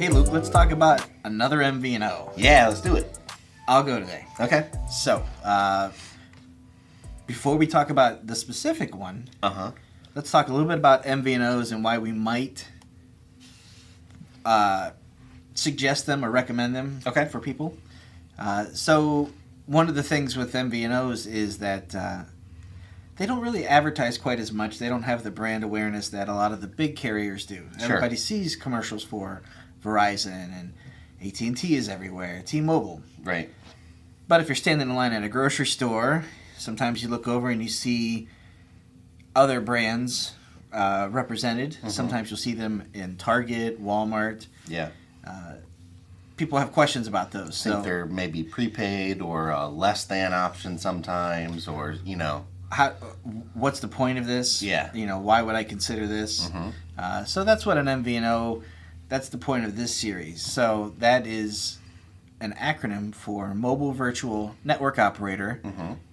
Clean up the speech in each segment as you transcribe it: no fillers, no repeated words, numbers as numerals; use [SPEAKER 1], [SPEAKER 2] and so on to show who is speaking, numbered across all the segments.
[SPEAKER 1] Hey Luke, let's talk about another MVNO.
[SPEAKER 2] Yeah, let's do it.
[SPEAKER 1] I'll go today.
[SPEAKER 2] Okay.
[SPEAKER 1] So, before we talk about the specific one, let's talk a little bit about MVNOs and why we might suggest them or recommend them for people. So, one of the things with MVNOs is that they don't really advertise quite as much. They don't have the brand awareness that a lot of the big carriers do.
[SPEAKER 2] Sure.
[SPEAKER 1] Everybody sees commercials for Verizon, and AT&T is everywhere, T-Mobile.
[SPEAKER 2] Right.
[SPEAKER 1] But if you're standing in line at a grocery store, sometimes you look over and you see other brands represented. Sometimes you'll see them in Target, Walmart.
[SPEAKER 2] Yeah.
[SPEAKER 1] People have questions about those.
[SPEAKER 2] I think they're maybe prepaid or a less than option sometimes, or,
[SPEAKER 1] what's the point of this?
[SPEAKER 2] Yeah.
[SPEAKER 1] Why would I consider this? So that's what an MVNO, that's the point of this series. So that is an acronym for Mobile Virtual Network Operator.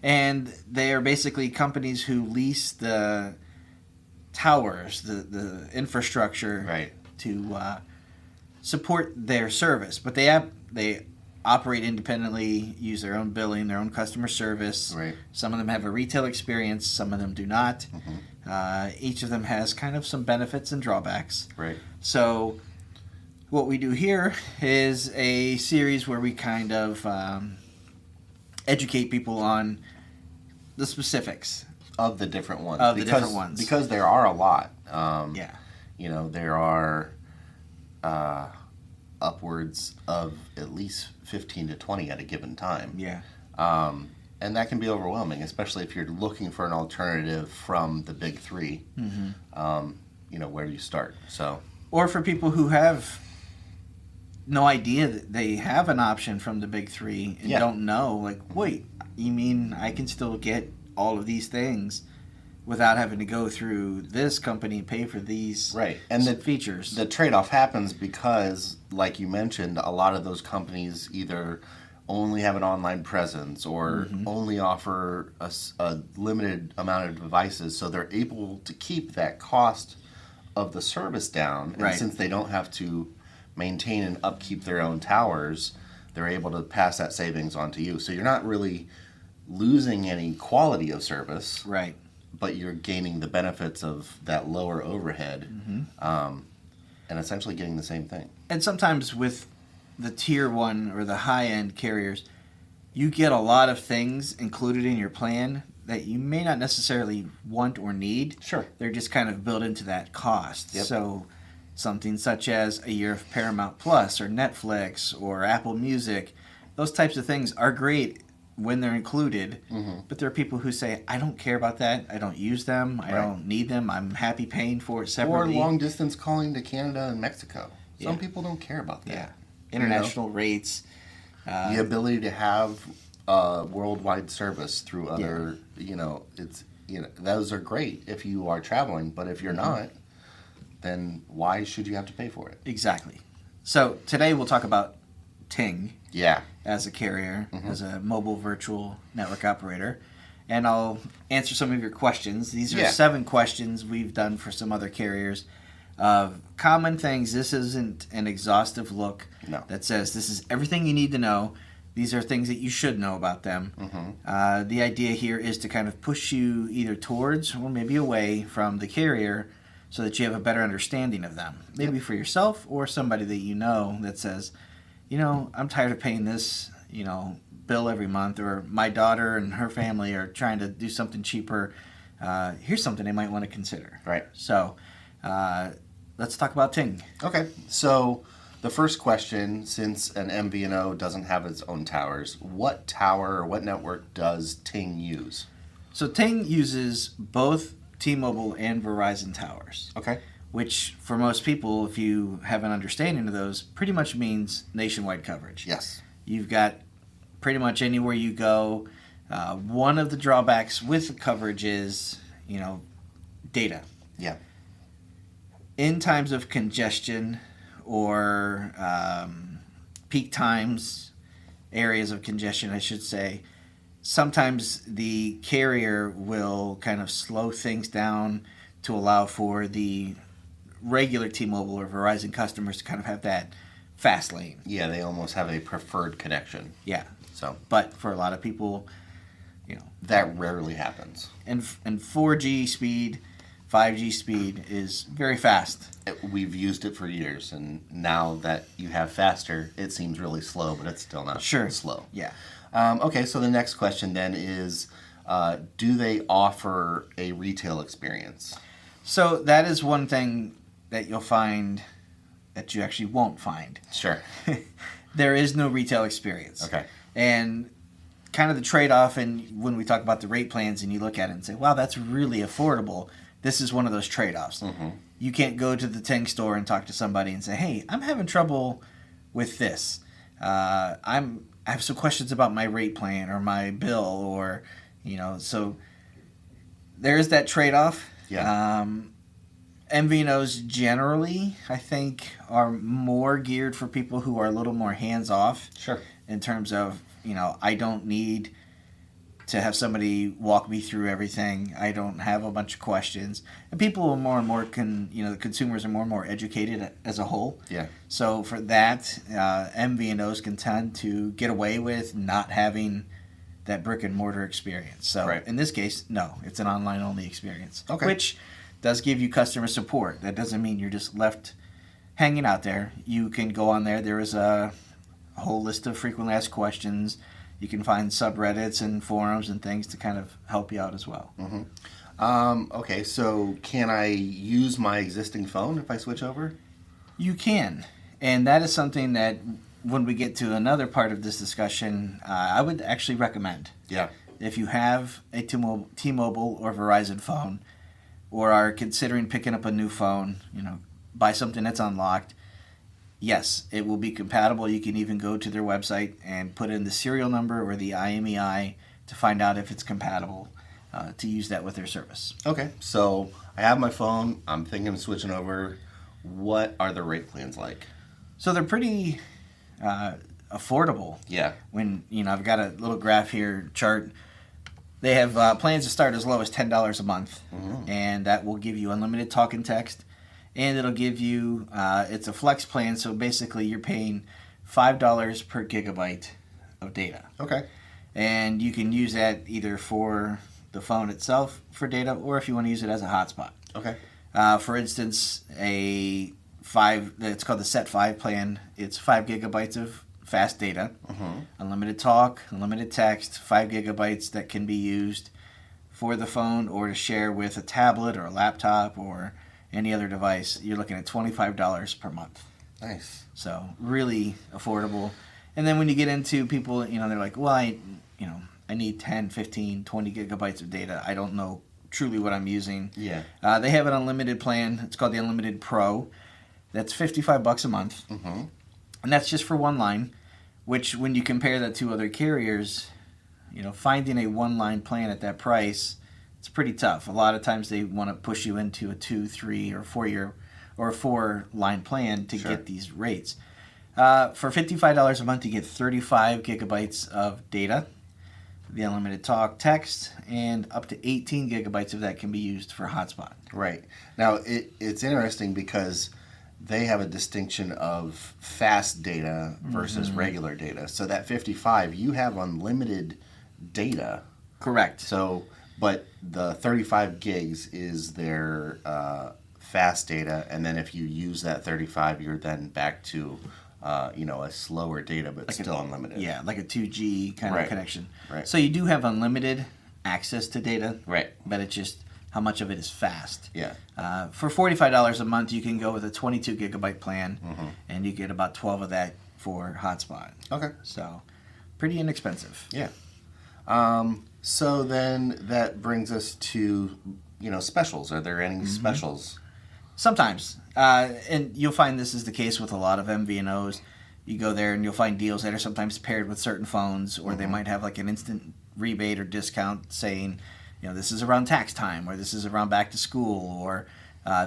[SPEAKER 1] And they are basically companies who lease the towers, the infrastructure to support their service. But they operate independently, use their own billing, their own customer service.
[SPEAKER 2] Right.
[SPEAKER 1] Some of them have a retail experience, some of them do not. Each of them has kind of some benefits and drawbacks.
[SPEAKER 2] Right.
[SPEAKER 1] So what we do here is a series where we kind of educate people on the specifics
[SPEAKER 2] of the different ones. Because there are a lot. There are upwards of at least 15 to 20 at a given time.
[SPEAKER 1] Yeah.
[SPEAKER 2] And that can be overwhelming, especially if you're looking for an alternative from the big three. Where do you start? So,
[SPEAKER 1] or for people who have no idea that they have an option from the big three and don't know, like, wait, you mean I can still get all of these things without having to go through this company and pay for these features?
[SPEAKER 2] The trade-off happens because, like you mentioned, a lot of those companies either only have an online presence or only offer a limited amount of devices, so they're able to keep that cost of the service down. And since they don't have to maintain and upkeep their own towers, they're able to pass that savings on to you. So you're not really losing any quality of service.
[SPEAKER 1] Right.
[SPEAKER 2] But you're gaining the benefits of that lower overhead and essentially getting the same thing.
[SPEAKER 1] And sometimes with the tier one or the high-end carriers, you get a lot of things included in your plan that you may not necessarily want or need.
[SPEAKER 2] Sure.
[SPEAKER 1] They're just kind of built into that cost.
[SPEAKER 2] Yep.
[SPEAKER 1] So something such as a year of Paramount Plus or Netflix or Apple Music, those types of things are great when they're included, but there are people who say, I don't care about that, I don't use them, I don't need them, I'm happy paying for it separately.
[SPEAKER 2] Or long distance calling to Canada and Mexico. Some people don't care about that.
[SPEAKER 1] Yeah. International rates.
[SPEAKER 2] The ability to have worldwide service through other, those are great if you are traveling, but if you're not, then why should you have to pay for it?
[SPEAKER 1] Exactly. So today we'll talk about Ting.
[SPEAKER 2] Yeah.
[SPEAKER 1] As a carrier, as a mobile virtual network operator. And I'll answer some of your questions. These are 7 questions we've done for some other carriers of common things. This isn't an exhaustive look that says this is everything you need to know. These are things that you should know about them. The idea here is to kind of push you either towards or maybe away from the carrier so that you have a better understanding of them. Maybe for yourself or somebody that you know that says, I'm tired of paying this, bill every month, or my daughter and her family are trying to do something cheaper. Here's something they might want to consider.
[SPEAKER 2] Right.
[SPEAKER 1] So let's talk about Ting.
[SPEAKER 2] Okay. So the first question, since an MVNO doesn't have its own towers, what tower or what network does Ting use?
[SPEAKER 1] So Ting uses both T-Mobile and Verizon towers.
[SPEAKER 2] Okay.
[SPEAKER 1] Which, for most people, if you have an understanding of those, pretty much means nationwide coverage.
[SPEAKER 2] Yes.
[SPEAKER 1] You've got pretty much anywhere you go. One of the drawbacks with coverage is, data.
[SPEAKER 2] Yeah.
[SPEAKER 1] In times of congestion or peak times, areas of congestion, I should say, sometimes the carrier will kind of slow things down to allow for the regular T-Mobile or Verizon customers to kind of have that fast lane.
[SPEAKER 2] Yeah, they almost have a preferred connection.
[SPEAKER 1] Yeah.
[SPEAKER 2] So,
[SPEAKER 1] but for a lot of people,
[SPEAKER 2] that rarely happens.
[SPEAKER 1] And 4G speed, 5G speed is very fast.
[SPEAKER 2] We've used it for years, and now that you have faster, it seems really slow, but it's still not slow.
[SPEAKER 1] Yeah.
[SPEAKER 2] Okay, so the next question then is, do they offer a retail experience?
[SPEAKER 1] So that is one thing that you'll find that you actually won't find.
[SPEAKER 2] Sure.
[SPEAKER 1] There is no retail experience.
[SPEAKER 2] Okay.
[SPEAKER 1] And kind of the trade-off, and when we talk about the rate plans and you look at it and say, wow, that's really affordable, this is one of those trade-offs. Mm-hmm. You can't go to the Ting store and talk to somebody and say, hey, I'm having trouble with this. I have some questions about my rate plan or my bill, or, so there is that trade-off.
[SPEAKER 2] Yeah.
[SPEAKER 1] MVNOs generally, I think, are more geared for people who are a little more hands-off.
[SPEAKER 2] Sure.
[SPEAKER 1] In terms of, I don't need to have somebody walk me through everything. I don't have a bunch of questions. And people are more and more, the consumers are more and more educated as a whole.
[SPEAKER 2] Yeah.
[SPEAKER 1] So for that, MVNOs can tend to get away with not having that brick and mortar experience. So in this case, no, it's an online only experience.
[SPEAKER 2] Okay.
[SPEAKER 1] Which does give you customer support. That doesn't mean you're just left hanging out there. You can go on there. There is a whole list of frequently asked questions. You can find subreddits and forums and things to kind of help you out as well.
[SPEAKER 2] Mm-hmm. Okay, so can I use my existing phone if I switch over?
[SPEAKER 1] You can. And that is something that when we get to another part of this discussion, I would actually recommend.
[SPEAKER 2] Yeah.
[SPEAKER 1] If you have a T-Mobile or Verizon phone, or are considering picking up a new phone, buy something that's unlocked, yes, it will be compatible. You can even go to their website and put in the serial number or the IMEI to find out if it's compatible to use that with their service.
[SPEAKER 2] Okay, so I have my phone. I'm thinking of switching over. What are the rate plans like?
[SPEAKER 1] So they're pretty affordable.
[SPEAKER 2] Yeah.
[SPEAKER 1] When, I've got a little graph here, chart. They have plans to start as low as $10 a month, and that will give you unlimited talk and text. And it'll give you, it's a flex plan, so basically you're paying $5 per gigabyte of data.
[SPEAKER 2] Okay.
[SPEAKER 1] And you can use that either for the phone itself for data, or if you want to use it as a hotspot.
[SPEAKER 2] Okay.
[SPEAKER 1] For instance, it's called the Set 5 plan. It's 5 gigabytes of fast data, unlimited talk, unlimited text, 5 gigabytes that can be used for the phone or to share with a tablet or a laptop or any other device. You're looking at $25 per month.
[SPEAKER 2] Nice.
[SPEAKER 1] So really affordable. And then when you get into people, they're like, well, I need 10, 15, 20 gigabytes of data. I don't know truly what I'm using.
[SPEAKER 2] Yeah.
[SPEAKER 1] They have an unlimited plan. It's called the Unlimited Pro. That's $55 a month. Mm-hmm. And that's just for one line, which when you compare that to other carriers, finding a one-line plan at that price, it's pretty tough. A lot of times they want to push you into a 2, 3, or 4-year or a 4-line plan to get these rates. For $55 a month, you get 35 gigabytes of data, the unlimited talk, text, and up to 18 gigabytes of that can be used for hotspot.
[SPEAKER 2] Right. Now, it's interesting because they have a distinction of fast data versus regular data. So that 55, you have unlimited data.
[SPEAKER 1] Correct.
[SPEAKER 2] So, but the 35 gigs is their fast data, and then if you use that 35, you're then back to a slower data, but like still unlimited.
[SPEAKER 1] Yeah, like a 2G kind of connection.
[SPEAKER 2] Right.
[SPEAKER 1] So you do have unlimited access to data.
[SPEAKER 2] Right.
[SPEAKER 1] But it's just how much of it is fast.
[SPEAKER 2] Yeah.
[SPEAKER 1] For $45 a month, you can go with a 22 gigabyte plan, and you get about 12 of that for hotspot.
[SPEAKER 2] Okay.
[SPEAKER 1] So pretty inexpensive.
[SPEAKER 2] Yeah. So then that brings us to, specials. Are there any specials?
[SPEAKER 1] Sometimes. And you'll find this is the case with a lot of MVNOs. You go there and you'll find deals that are sometimes paired with certain phones, or they might have like an instant rebate or discount saying, this is around tax time, or this is around back to school, or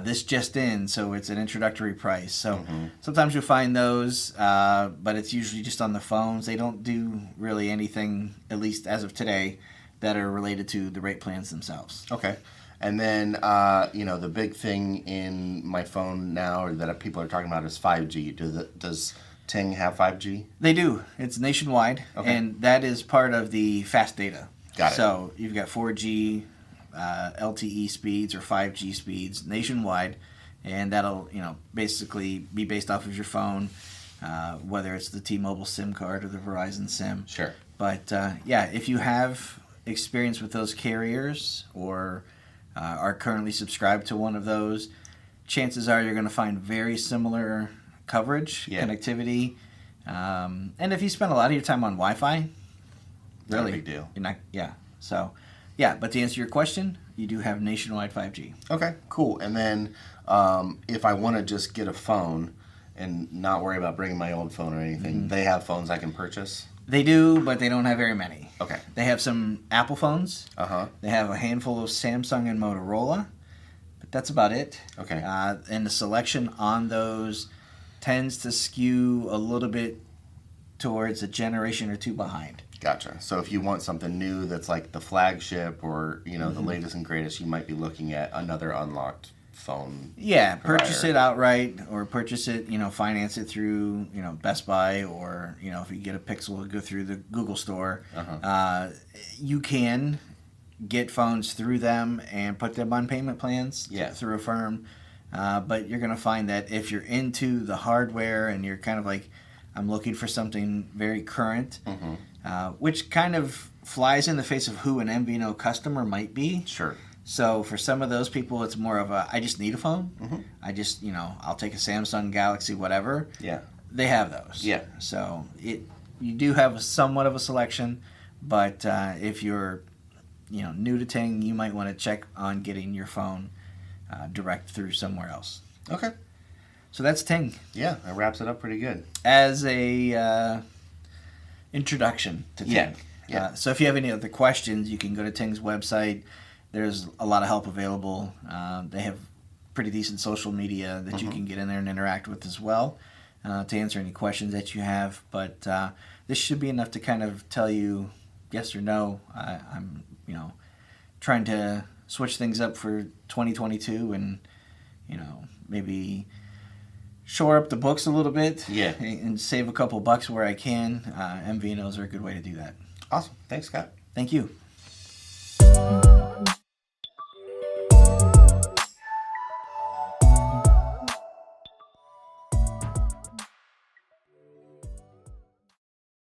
[SPEAKER 1] this just in, so it's an introductory price. So sometimes you'll find those, but it's usually just on the phones. They don't do really anything, at least as of today, that are related to the rate plans themselves.
[SPEAKER 2] Okay. And then, the big thing in my phone now that people are talking about is 5G. Does Ting have 5G?
[SPEAKER 1] They do. It's nationwide, and that is part of the fast data.
[SPEAKER 2] Got it.
[SPEAKER 1] So you've got 4G, LTE speeds or 5G speeds nationwide, and that'll basically be based off of your phone, whether it's the T-Mobile SIM card or the Verizon SIM.
[SPEAKER 2] Sure.
[SPEAKER 1] But if you have experience with those carriers or are currently subscribed to one of those, chances are you're going to find very similar coverage, connectivity, and if you spend a lot of your time on Wi-Fi, really,
[SPEAKER 2] not a big deal.
[SPEAKER 1] You're not, So, but to answer your question, you do have nationwide 5G.
[SPEAKER 2] Okay, cool. And then if I want to just get a phone and not worry about bringing my old phone or anything, they have phones I can purchase?
[SPEAKER 1] They do, but they don't have very many.
[SPEAKER 2] Okay.
[SPEAKER 1] They have some Apple phones.
[SPEAKER 2] Uh-huh.
[SPEAKER 1] They have a handful of Samsung and Motorola, but that's about it.
[SPEAKER 2] Okay.
[SPEAKER 1] And the selection on those tends to skew a little bit towards a generation or two behind.
[SPEAKER 2] Gotcha. So if you want something new that's like the flagship or, the latest and greatest, you might be looking at another unlocked phone.
[SPEAKER 1] Yeah, purchase it outright or purchase it, finance it through, Best Buy or, if you get a Pixel, go through the Google store.
[SPEAKER 2] Uh-huh.
[SPEAKER 1] You can get phones through them and put them on payment plans through a firm. But you're going to find that if you're into the hardware and you're kind of like, I'm looking for something very current, which kind of flies in the face of who an MVNO customer might be.
[SPEAKER 2] Sure.
[SPEAKER 1] So for some of those people, it's more of a, I just need a phone. I just, I'll take a Samsung Galaxy, whatever.
[SPEAKER 2] Yeah.
[SPEAKER 1] They have those.
[SPEAKER 2] Yeah.
[SPEAKER 1] So you do have somewhat of a selection, but if you're, new to Ting, you might want to check on getting your phone direct through somewhere else.
[SPEAKER 2] Okay.
[SPEAKER 1] So that's Ting.
[SPEAKER 2] Yeah, that wraps it up pretty good.
[SPEAKER 1] As a introduction to Ting.
[SPEAKER 2] Yeah.
[SPEAKER 1] So if you have any other questions, you can go to Ting's website. There's a lot of help available. They have pretty decent social media that you can get in there and interact with as well to answer any questions that you have. But this should be enough to kind of tell you yes or no. I'm, trying to switch things up for 2022 and, maybe shore up the books a little bit and save a couple bucks where I can. MVNOs are a good way to do that.
[SPEAKER 2] Awesome. Thanks, Scott.
[SPEAKER 1] Thank you.